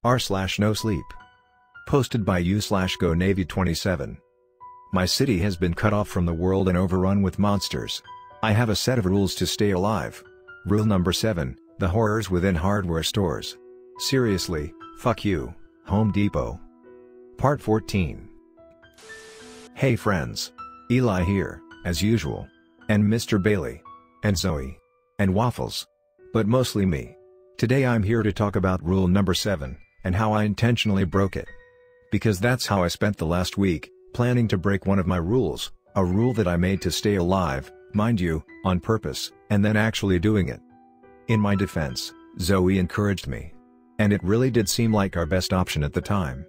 r/Nosleep. Posted by u/Go Navy 27. My city has been cut off from the world and overrun with monsters. I have a set of rules to stay alive. Rule number 7, the horrors within hardware stores. Seriously, fuck you, Home Depot. Part 14. Hey friends. Eli here, as usual. And Mr. Bailey. And Zoe. And Waffles. But mostly me. Today I'm here to talk about rule number 7, and how I intentionally broke it. Because that's how I spent the last week, planning to break one of my rules, a rule that I made to stay alive, mind you, on purpose, and then actually doing it. In my defense, Zoe encouraged me. And it really did seem like our best option at the time.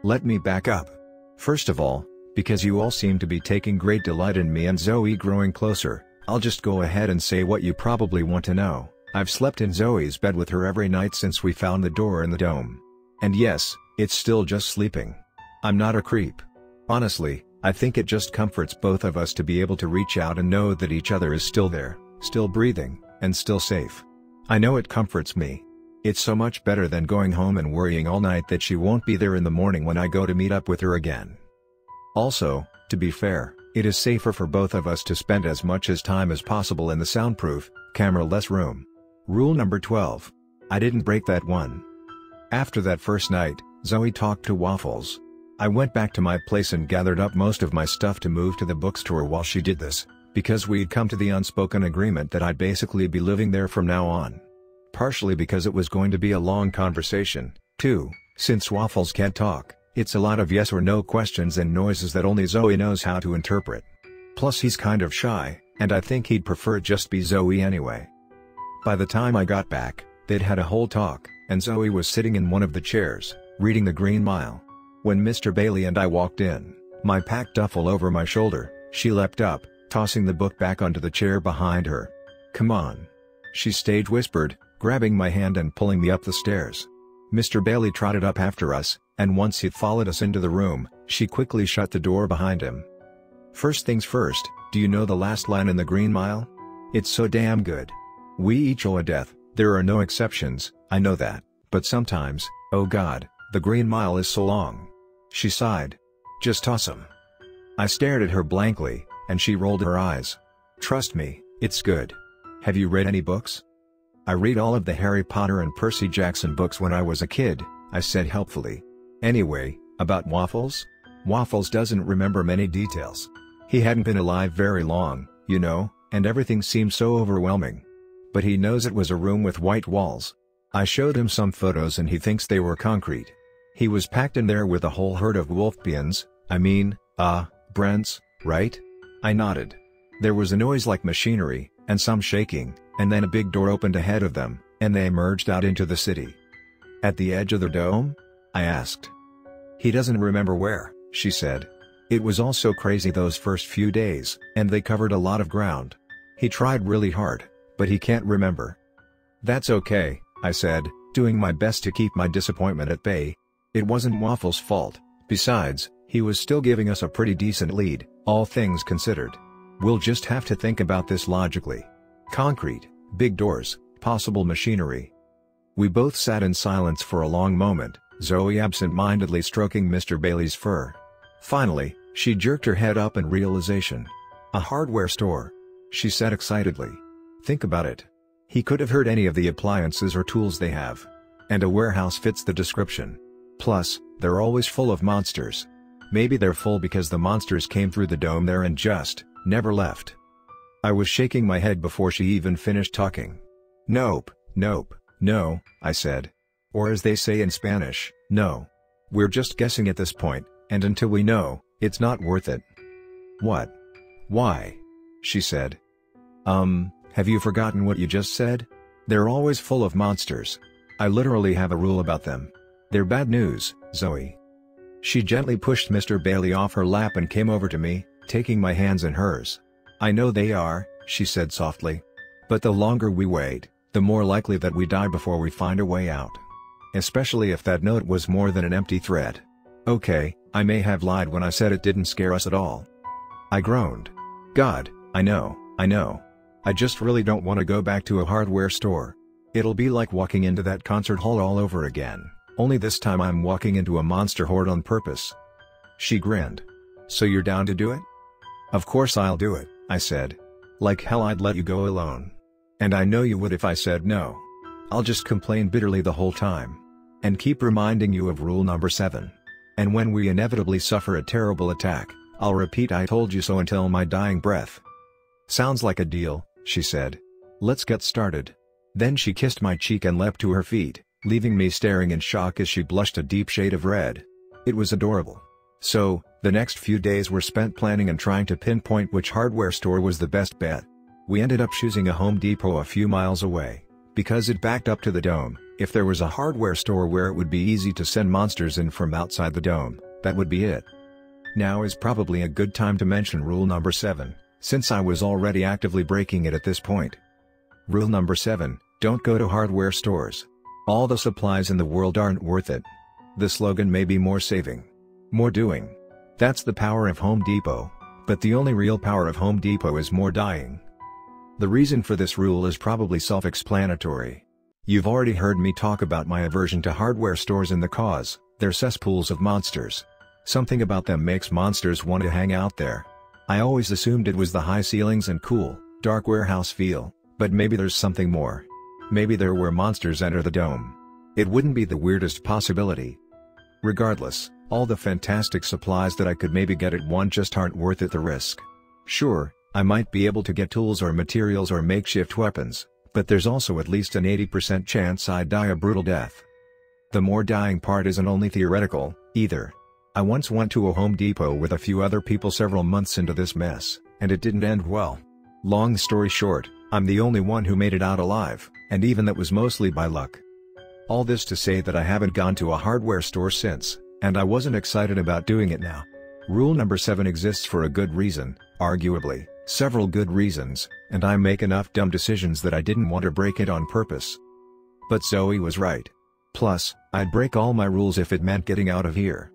Let me back up. First of all, because you all seem to be taking great delight in me and Zoe growing closer, I'll just go ahead and say what you probably want to know. I've slept in Zoe's bed with her every night since we found the door in the dome. And yes, it's still just sleeping. I'm not a creep. Honestly, I think it just comforts both of us to be able to reach out and know that each other is still there, still breathing, and still safe. I know it comforts me. It's so much better than going home and worrying all night that she won't be there in the morning when I go to meet up with her again. Also, to be fair, it is safer for both of us to spend as much time as possible in the soundproof, camera-less room. Rule number 12. I didn't break that one. After that first night, Zoe talked to Waffles. I went back to my place and gathered up most of my stuff to move to the bookstore while she did this, because we'd come to the unspoken agreement that I'd basically be living there from now on. Partially because it was going to be a long conversation, too, since Waffles can't talk, it's a lot of yes or no questions and noises that only Zoe knows how to interpret. Plus he's kind of shy, and I think he'd prefer just be Zoe anyway. By the time I got back, they'd had a whole talk, and Zoe was sitting in one of the chairs, reading The Green Mile. When Mr. Bailey and I walked in, my packed duffel over my shoulder, she leapt up, tossing the book back onto the chair behind her. "Come on," she stage whispered, grabbing my hand and pulling me up the stairs. Mr. Bailey trotted up after us, and once he'd followed us into the room, she quickly shut the door behind him. First things first, do you know the last line in The Green Mile? It's so damn good. We each owe a death, there are no exceptions, I know that, but sometimes, oh God, the Green Mile is so long. She sighed. Just awesome. I stared at her blankly, and she rolled her eyes. Trust me, it's good. Have you read any books? I read all of the Harry Potter and Percy Jackson books when I was a kid, I said helpfully. Anyway, about Waffles? Waffles doesn't remember many details. He hadn't been alive very long, you know, and everything seemed so overwhelming. But he knows it was a room with white walls. I showed him some photos and he thinks they were concrete. He was packed in there with a whole herd of wolfpians, Brents, right? I nodded. There was a noise like machinery, and some shaking, and then a big door opened ahead of them, and they emerged out into the city. At the edge of the dome? I asked. He doesn't remember where, she said. It was all so crazy those first few days, and they covered a lot of ground. He tried really hard, but he can't remember. That's okay, I said, doing my best to keep my disappointment at bay. It wasn't Waffles' fault, besides, he was still giving us a pretty decent lead, all things considered. We'll just have to think about this logically. Concrete, big doors, possible machinery. We both sat in silence for a long moment, Zoe absent-mindedly stroking Mr. Bailey's fur. Finally, she jerked her head up in realization. A hardware store, she said excitedly. Think about it. He could have heard any of the appliances or tools they have. And a warehouse fits the description. Plus, they're always full of monsters. Maybe they're full because the monsters came through the dome there and just never left. I was shaking my head before she even finished talking. Nope, no, I said. Or as they say in Spanish, no. We're just guessing at this point, and until we know, it's not worth it. What? Why? She said. Have you forgotten what you just said? They're always full of monsters. I literally have a rule about them. They're bad news, Zoe. She gently pushed Mr. Bailey off her lap and came over to me, taking my hands in hers. I know they are, she said softly. But the longer we wait, the more likely that we die before we find a way out. Especially if that note was more than an empty threat. Okay, I may have lied when I said it didn't scare us at all. I groaned. God, I know. I just really don't want to go back to a hardware store. It'll be like walking into that concert hall all over again. Only this time I'm walking into a monster horde on purpose." She grinned. "So you're down to do it?" "Of course I'll do it," I said. "Like hell I'd let you go alone. And I know you would if I said no. I'll just complain bitterly the whole time. And keep reminding you of rule number 7. And when we inevitably suffer a terrible attack, I'll repeat 'I told you so' until my dying breath." "Sounds like a deal," she said. "Let's get started." Then she kissed my cheek and leapt to her feet, leaving me staring in shock as she blushed a deep shade of red. It was adorable. So, the next few days were spent planning and trying to pinpoint which hardware store was the best bet. We ended up choosing a Home Depot a few miles away, because it backed up to the dome. If there was a hardware store where it would be easy to send monsters in from outside the dome, that would be it. Now is probably a good time to mention rule number 7, since I was already actively breaking it at this point. Rule number 7, don't go to hardware stores. All the supplies in the world aren't worth it. The slogan may be more saving, more doing. That's the power of Home Depot, but the only real power of Home Depot is more dying. The reason for this rule is probably self-explanatory. You've already heard me talk about my aversion to hardware stores and the cause: they're cesspools of monsters. Something about them makes monsters want to hang out there. I always assumed it was the high ceilings and cool, dark warehouse feel, but maybe there's something more. Maybe there were monsters enter the dome. It wouldn't be the weirdest possibility. Regardless, all the fantastic supplies that I could maybe get at one just aren't worth it the risk. Sure, I might be able to get tools or materials or makeshift weapons, but there's also at least an 80% chance I'd die a brutal death. The more dying part isn't only theoretical, either. I once went to a Home Depot with a few other people several months into this mess, and it didn't end well. Long story short, I'm the only one who made it out alive, and even that was mostly by luck. All this to say that I haven't gone to a hardware store since, and I wasn't excited about doing it now. Rule number 7 exists for a good reason, arguably, several good reasons, and I make enough dumb decisions that I didn't want to break it on purpose. But Zoe was right. Plus, I'd break all my rules if it meant getting out of here.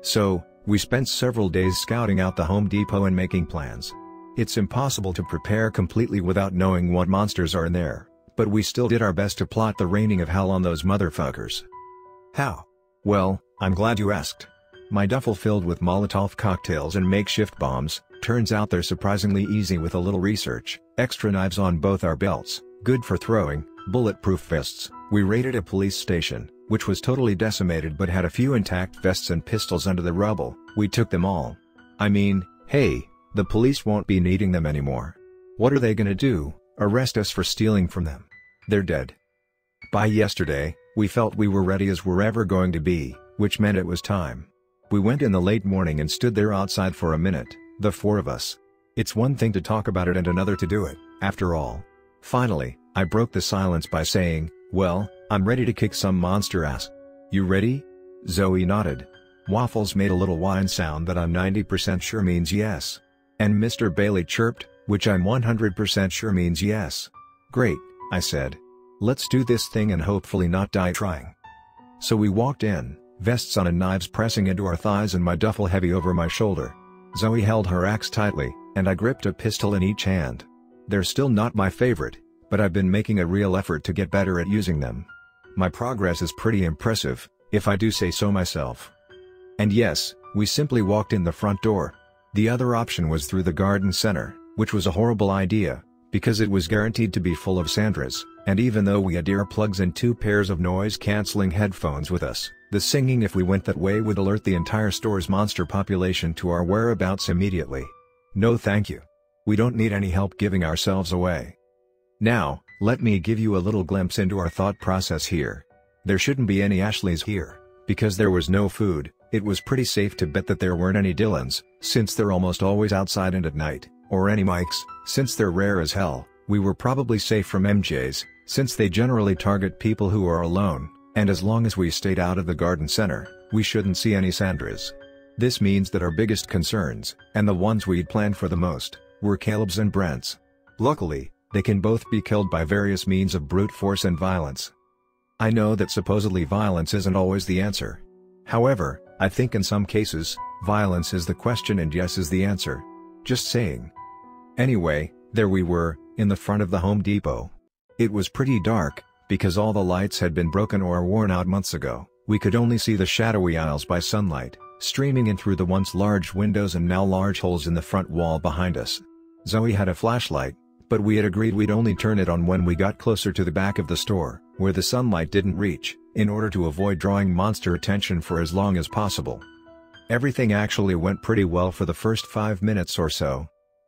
So, we spent several days scouting out the Home Depot and making plans. It's impossible to prepare completely without knowing what monsters are in there, but we still did our best to plot the raining of hell on those motherfuckers. How? Well, I'm glad you asked. My duffel filled with Molotov cocktails and makeshift bombs, turns out they're surprisingly easy with a little research. Extra knives on both our belts, good for throwing, bulletproof vests. We raided a police station, which was totally decimated but had a few intact vests and pistols under the rubble. We took them all. I mean, hey, the police won't be needing them anymore. What are they gonna do, arrest us for stealing from them? They're dead. By yesterday, we felt we were ready as we're ever going to be, which meant it was time. We went in the late morning and stood there outside for a minute, the four of us. It's one thing to talk about it and another to do it, after all. Finally, I broke the silence by saying, "Well, I'm ready to kick some monster ass. You ready?" Zoe nodded. Waffles made a little whine sound that I'm 90% sure means yes. And Mr. Bailey chirped, which I'm 100% sure means yes. "Great," I said. "Let's do this thing and hopefully not die trying." So we walked in, vests on and knives pressing into our thighs and my duffel heavy over my shoulder. Zoe held her axe tightly, and I gripped a pistol in each hand. They're still not my favorite, but I've been making a real effort to get better at using them. My progress is pretty impressive, if I do say so myself. And yes, we simply walked in the front door. The other option was through the garden center, which was a horrible idea, because it was guaranteed to be full of Sandras, and even though we had earplugs and 2 pairs of noise-canceling headphones with us, the singing if we went that way would alert the entire store's monster population to our whereabouts immediately. No thank you. We don't need any help giving ourselves away. Now, let me give you a little glimpse into our thought process here. There shouldn't be any Ashleys here, because there was no food. It was pretty safe to bet that there weren't any Dylans, since they're almost always outside and at night, or any Mikes, since they're rare as hell. We were probably safe from MJs, since they generally target people who are alone, and as long as we stayed out of the garden center, we shouldn't see any Sandras. This means that our biggest concerns, and the ones we'd planned for the most, were Caleb's and Brent's. Luckily, they can both be killed by various means of brute force and violence. I know that supposedly violence isn't always the answer. However, I think in some cases, violence is the question and yes is the answer. Just saying. Anyway, there we were, in the front of the Home Depot. It was pretty dark, because all the lights had been broken or worn out months ago, We could only see the shadowy aisles by sunlight, streaming in through the once large windows and now large holes in the front wall behind us. Zoe had a flashlight, but we had agreed we'd only turn it on when we got closer to the back of the store, where the sunlight didn't reach, in order to avoid drawing monster attention for as long as possible. Everything actually went pretty well for the first 5 minutes or so.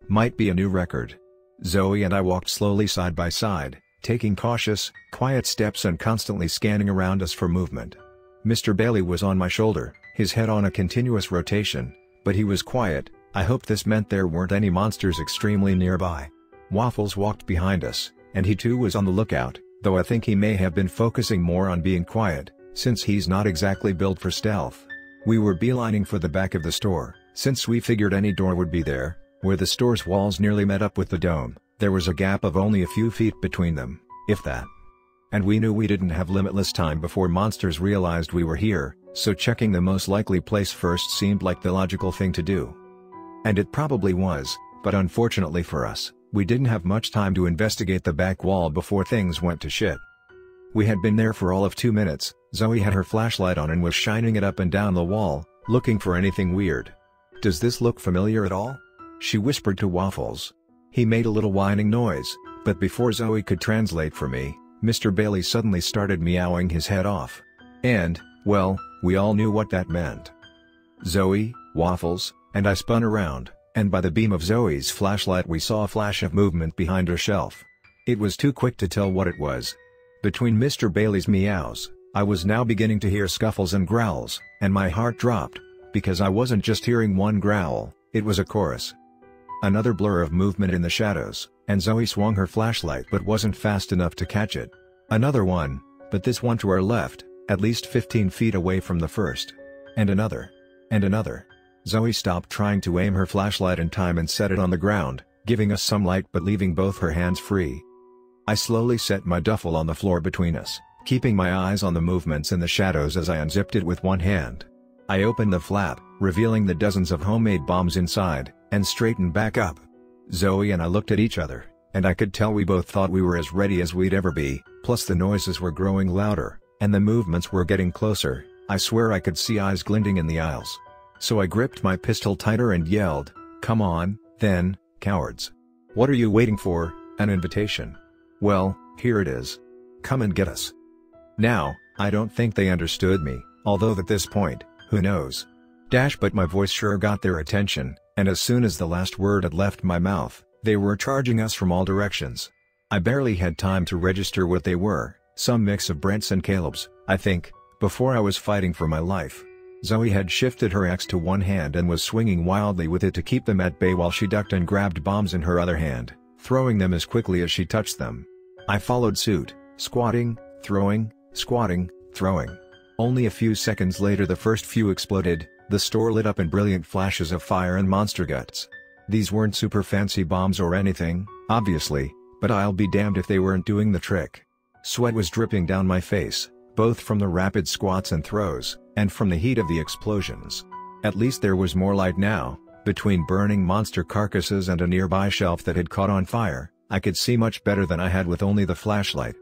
Might be a new record. Zoe and I walked slowly side by side, taking cautious, quiet steps and constantly scanning around us for movement. Mr. Bailey was on my shoulder, his head on a continuous rotation, but he was quiet. I hoped this meant there weren't any monsters extremely nearby. Waffles walked behind us, and he too was on the lookout, though I think he may have been focusing more on being quiet, since he's not exactly built for stealth. We were beelining for the back of the store, since we figured any door would be there. Where the store's walls nearly met up with the dome, there was a gap of only a few feet between them, if that. And we knew we didn't have limitless time before monsters realized we were here, so checking the most likely place first seemed like the logical thing to do. And it probably was, but unfortunately for us, we didn't have much time to investigate the back wall before things went to shit. We had been there for all of 2 minutes. Zoe had her flashlight on and was shining it up and down the wall, looking for anything weird. "Does this look familiar at all?" she whispered to Waffles. He made a little whining noise, but before Zoe could translate for me, Mr. Bailey suddenly started meowing his head off. And, well, we all knew what that meant. Zoe, Waffles, and I spun around, and by the beam of Zoe's flashlight we saw a flash of movement behind her shelf. It was too quick to tell what it was. Between Mr. Bailey's meows, I was now beginning to hear scuffles and growls, and my heart dropped, because I wasn't just hearing one growl, it was a chorus. Another blur of movement in the shadows, and Zoe swung her flashlight but wasn't fast enough to catch it. Another one, but this one to our left, at least 15 feet away from the first. And another. And another. Zoe stopped trying to aim her flashlight in time and set it on the ground, giving us some light but leaving both her hands free. I slowly set my duffel on the floor between us, keeping my eyes on the movements in the shadows as I unzipped it with one hand. I opened the flap, revealing the dozens of homemade bombs inside, and straightened back up. Zoe and I looked at each other, and I could tell we both thought we were as ready as we'd ever be, plus the noises were growing louder, and the movements were getting closer. I swear I could see eyes glinting in the aisles. So I gripped my pistol tighter and yelled, "Come on, then, cowards. What are you waiting for, an invitation? Well, here it is. Come and get us." Now, I don't think they understood me, although at this point, who knows? But my voice sure got their attention, and as soon as the last word had left my mouth, they were charging us from all directions. I barely had time to register what they were, some mix of Brent's and Caleb's, I think, before I was fighting for my life. Zoe had shifted her axe to one hand and was swinging wildly with it to keep them at bay while she ducked and grabbed bombs in her other hand, throwing them as quickly as she touched them. I followed suit, squatting, throwing, squatting, throwing. Only a few seconds later the first few exploded, the store lit up in brilliant flashes of fire and monster guts. These weren't super fancy bombs or anything, obviously, but I'll be damned if they weren't doing the trick. Sweat was dripping down my face, both from the rapid squats and throws, and from the heat of the explosions. At least there was more light now. Between burning monster carcasses and a nearby shelf that had caught on fire, I could see much better than I had with only the flashlight.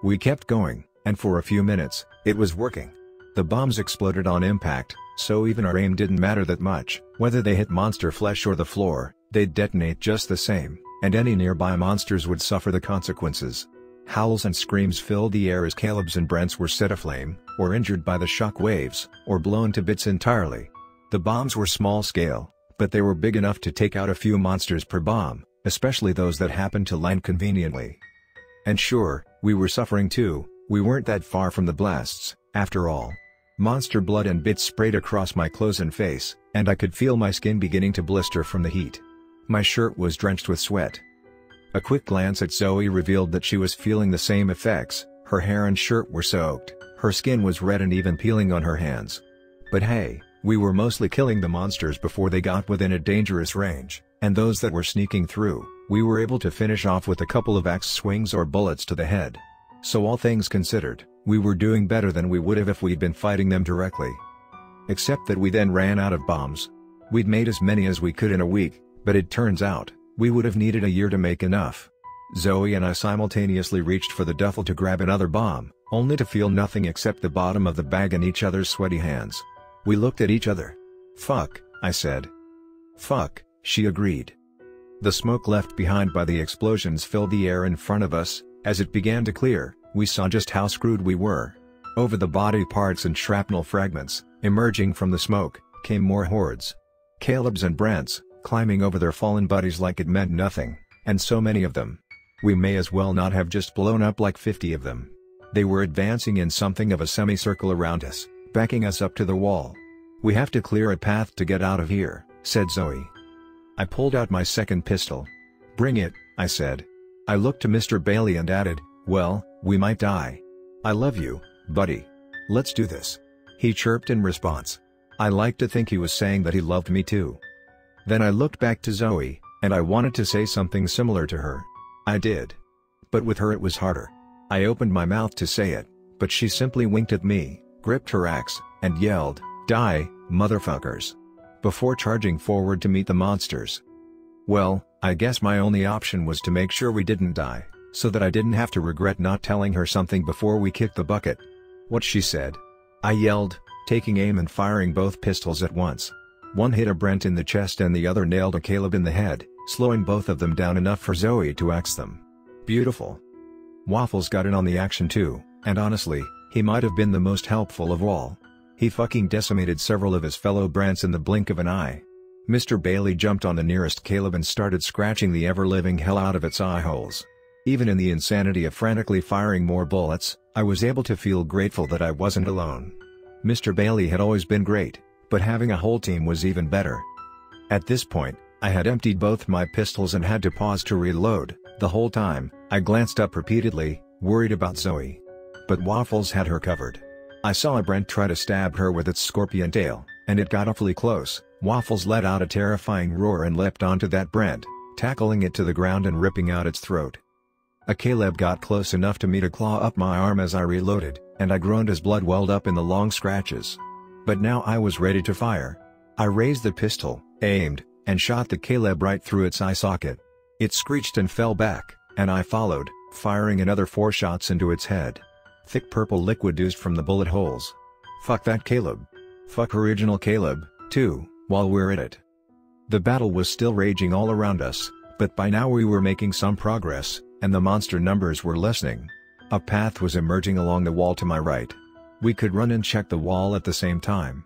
We kept going, and for a few minutes, it was working. The bombs exploded on impact, so even our aim didn't matter that much. Whether they hit monster flesh or the floor, they'd detonate just the same, and any nearby monsters would suffer the consequences. Howls and screams filled the air as Caleb's and Brent's were set aflame, or injured by the shock waves, or blown to bits entirely. The bombs were small scale, but they were big enough to take out a few monsters per bomb, especially those that happened to land conveniently. And sure, we were suffering too. We weren't that far from the blasts, after all. Monster blood and bits sprayed across my clothes and face, and I could feel my skin beginning to blister from the heat. My shirt was drenched with sweat. A quick glance at Zoe revealed that she was feeling the same effects. Her hair and shirt were soaked, her skin was red and even peeling on her hands. But hey, we were mostly killing the monsters before they got within a dangerous range, and those that were sneaking through, we were able to finish off with a couple of axe swings or bullets to the head. So all things considered, we were doing better than we would have if we'd been fighting them directly. Except that we then ran out of bombs. We'd made as many as we could in a week, but it turns out, we would have needed a year to make enough. Zoe and I simultaneously reached for the duffel to grab another bomb, only to feel nothing except the bottom of the bag in each other's sweaty hands. We looked at each other. "Fuck," I said. "Fuck," she agreed. The smoke left behind by the explosions filled the air in front of us. As it began to clear, we saw just how screwed we were. Over the body parts and shrapnel fragments, emerging from the smoke, came more hordes. Caleb's and Brent's, climbing over their fallen buddies like it meant nothing, and so many of them. We may as well not have just blown up like 50 of them. They were advancing in something of a semicircle around us, backing us up to the wall. "We have to clear a path to get out of here," said Zoe. I pulled out my second pistol. "Bring it," I said. I looked to Mr. Bailey and added, "Well, we might die." "I love you, buddy. Let's do this," he chirped in response. I liked to think he was saying that he loved me too. Then I looked back to Zoe, and I wanted to say something similar to her. I did. But with her it was harder. I opened my mouth to say it, but she simply winked at me, gripped her axe, and yelled, "Die, motherfuckers!" before charging forward to meet the monsters. Well, I guess my only option was to make sure we didn't die, so that I didn't have to regret not telling her something before we kicked the bucket. "What she said?" I yelled, taking aim and firing both pistols at once. One hit a Brent in the chest and the other nailed a Caleb in the head, slowing both of them down enough for Zoe to axe them. Beautiful. Waffles got in on the action too, and honestly, he might have been the most helpful of all. He fucking decimated several of his fellow Brents in the blink of an eye. Mr. Bailey jumped on the nearest Caleb and started scratching the ever-living hell out of its eye holes. Even in the insanity of frantically firing more bullets, I was able to feel grateful that I wasn't alone. Mr. Bailey had always been great, but having a whole team was even better. At this point, I had emptied both my pistols and had to pause to reload. The whole time, I glanced up repeatedly, worried about Zoe. But Waffles had her covered. I saw a Brent try to stab her with its scorpion tail, and it got awfully close. Waffles let out a terrifying roar and leapt onto that Brent, tackling it to the ground and ripping out its throat. A Caleb got close enough to me to claw up my arm as I reloaded, and I groaned as blood welled up in the long scratches. But now I was ready to fire. I raised the pistol, aimed, and shot the Caleb right through its eye socket. It screeched and fell back, and I followed, firing another 4 shots into its head. Thick purple liquid oozed from the bullet holes. Fuck that Caleb. Fuck original Caleb, too, while we're at it. The battle was still raging all around us, but by now we were making some progress, and the monster numbers were lessening. A path was emerging along the wall to my right. We could run and check the wall at the same time.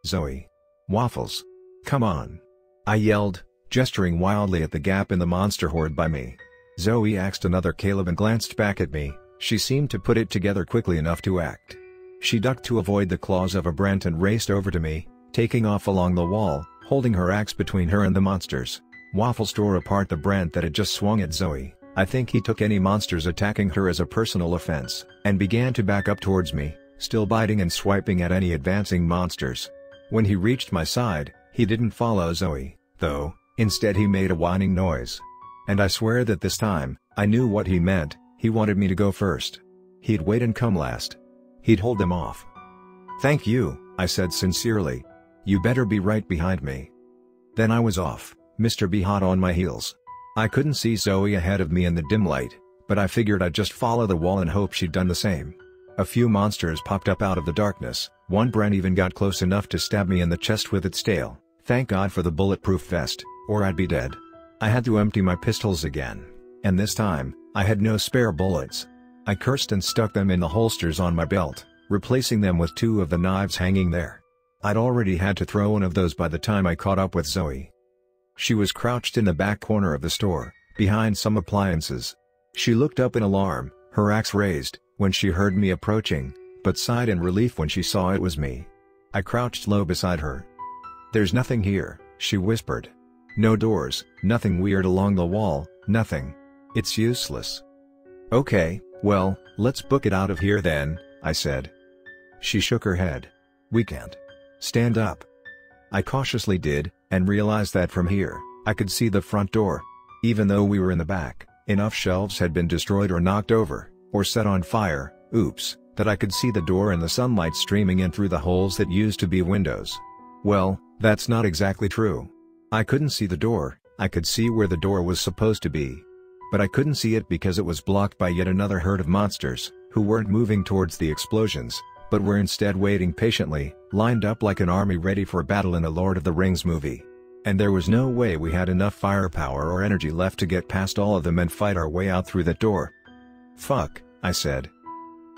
"Zoe. Waffles. Come on!" I yelled, gesturing wildly at the gap in the monster horde by me. Zoe axed another Caleb and glanced back at me. She seemed to put it together quickly enough to act. She ducked to avoid the claws of a Brent and raced over to me, taking off along the wall, holding her axe between her and the monsters. Waffles tore apart the Brent that had just swung at Zoe. I think he took any monsters attacking her as a personal offense, and began to back up towards me, still biting and swiping at any advancing monsters. When he reached my side, he didn't follow Zoe, though. Instead he made a whining noise. And I swear that this time, I knew what he meant. He wanted me to go first. He'd wait and come last. He'd hold them off. "Thank you," I said sincerely. "You better be right behind me." Then I was off, Mr. B hot on my heels. I couldn't see Zoe ahead of me in the dim light, but I figured I'd just follow the wall and hope she'd done the same. A few monsters popped up out of the darkness. One Brent even got close enough to stab me in the chest with its tail. Thank God for the bulletproof vest, or I'd be dead. I had to empty my pistols again, and this time, I had no spare bullets. I cursed and stuck them in the holsters on my belt, replacing them with 2 of the knives hanging there. I'd already had to throw one of those by the time I caught up with Zoe. She was crouched in the back corner of the store, behind some appliances. She looked up in alarm, her axe raised, when she heard me approaching, but sighed in relief when she saw it was me. I crouched low beside her. "There's nothing here," she whispered. "No doors, nothing weird along the wall, nothing. It's useless." "Okay, well, let's book it out of here then," I said. She shook her head. "We can't. Stand up." I cautiously did, and realized that from here, I could see the front door. Even though we were in the back, enough shelves had been destroyed or knocked over, or set on fire, that I could see the door and the sunlight streaming in through the holes that used to be windows. Well, that's not exactly true. I couldn't see the door. I could see where the door was supposed to be. But I couldn't see it because it was blocked by yet another herd of monsters, who weren't moving towards the explosions, but were instead waiting patiently, lined up like an army ready for battle in a Lord of the Rings movie. And there was no way we had enough firepower or energy left to get past all of them and fight our way out through that door. "Fuck," I said.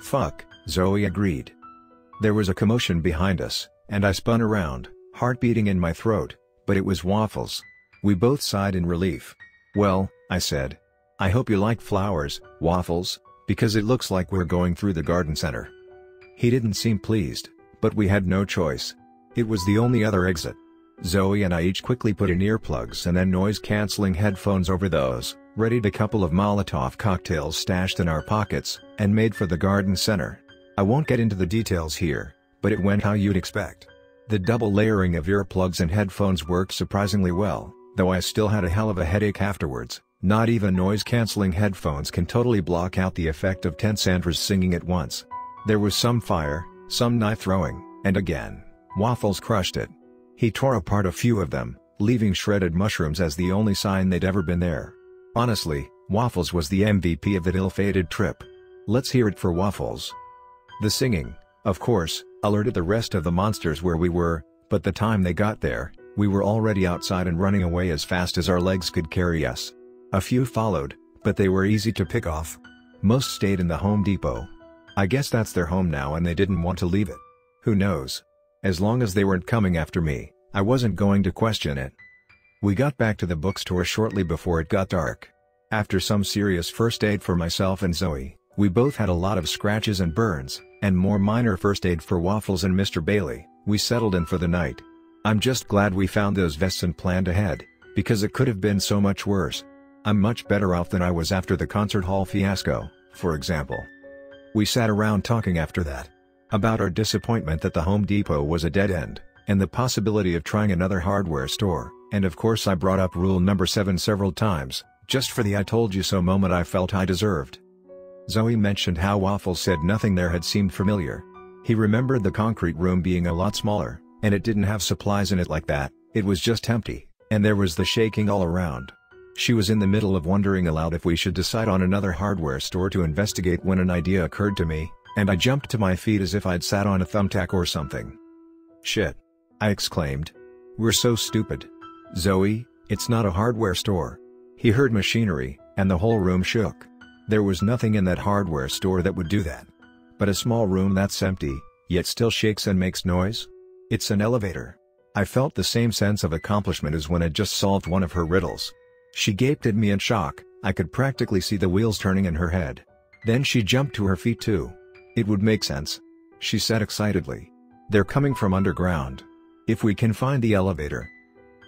"Fuck," Zoe agreed. There was a commotion behind us, and I spun around, heart beating in my throat, but it was Waffles. We both sighed in relief. "Well," I said. "I hope you like flowers, Waffles, because it looks like we're going through the garden center." He didn't seem pleased, but we had no choice. It was the only other exit. Zoe and I each quickly put in earplugs and then noise-canceling headphones over those, readied a couple of Molotov cocktails stashed in our pockets, and made for the garden center. I won't get into the details here, but it went how you'd expect. The double layering of earplugs and headphones worked surprisingly well, though I still had a hell of a headache afterwards. Not even noise-canceling headphones can totally block out the effect of 10 Sandras singing at once. There was some fire, some knife throwing, and again, Waffles crushed it. He tore apart a few of them, leaving shredded mushrooms as the only sign they'd ever been there. Honestly, Waffles was the MVP of that ill-fated trip. Let's hear it for Waffles. The singing, of course, alerted the rest of the monsters where we were, but the time they got there, we were already outside and running away as fast as our legs could carry us. A few followed, but they were easy to pick off. Most stayed in the Home Depot. I guess that's their home now and they didn't want to leave it. Who knows? As long as they weren't coming after me, I wasn't going to question it. We got back to the bookstore shortly before it got dark. After some serious first aid for myself and Zoe, we both had a lot of scratches and burns, and more minor first aid for Waffles and Mr. Bailey. We settled in for the night. I'm just glad we found those vests and planned ahead, because it could have been so much worse. I'm much better off than I was after the concert hall fiasco, for example. We sat around talking after that. About our disappointment that the Home Depot was a dead end, and the possibility of trying another hardware store, and of course I brought up rule number 7 several times, just for the I told you so moment I felt I deserved. Zoe mentioned how Waffles said nothing there had seemed familiar. He remembered the concrete room being a lot smaller, and it didn't have supplies in it like that, it was just empty, and there was the shaking all around. She was in the middle of wondering aloud if we should decide on another hardware store to investigate when an idea occurred to me, and I jumped to my feet as if I'd sat on a thumbtack or something. "Shit!" I exclaimed. "We're so stupid. Zoe, it's not a hardware store." He heard machinery, and the whole room shook. There was nothing in that hardware store that would do that. But a small room that's empty, yet still shakes and makes noise? It's an elevator. I felt the same sense of accomplishment as when I'd just solved one of her riddles. She gaped at me in shock. I could practically see the wheels turning in her head. Then she jumped to her feet too. "It would make sense," she said excitedly. "They're coming from underground. If we can find the elevator,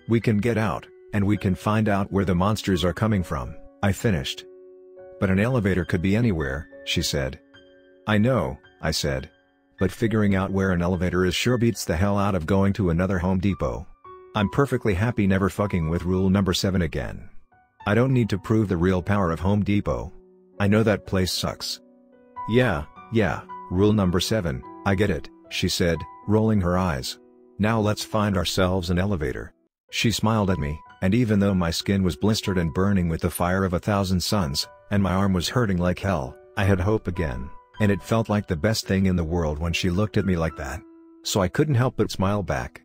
we can get out, and we can find out where the monsters are coming from," I finished. "But an elevator could be anywhere," she said. "I know," I said. "But figuring out where an elevator is sure beats the hell out of going to another Home Depot. I'm perfectly happy never fucking with rule number 7 again. I don't need to prove the real power of Home Depot. I know that place sucks." Yeah, rule number 7, I get it," she said, rolling her eyes. "Now let's find ourselves an elevator." She smiled at me, and even though my skin was blistered and burning with the fire of 1,000 suns, and my arm was hurting like hell, I had hope again, and it felt like the best thing in the world when she looked at me like that. So I couldn't help but smile back.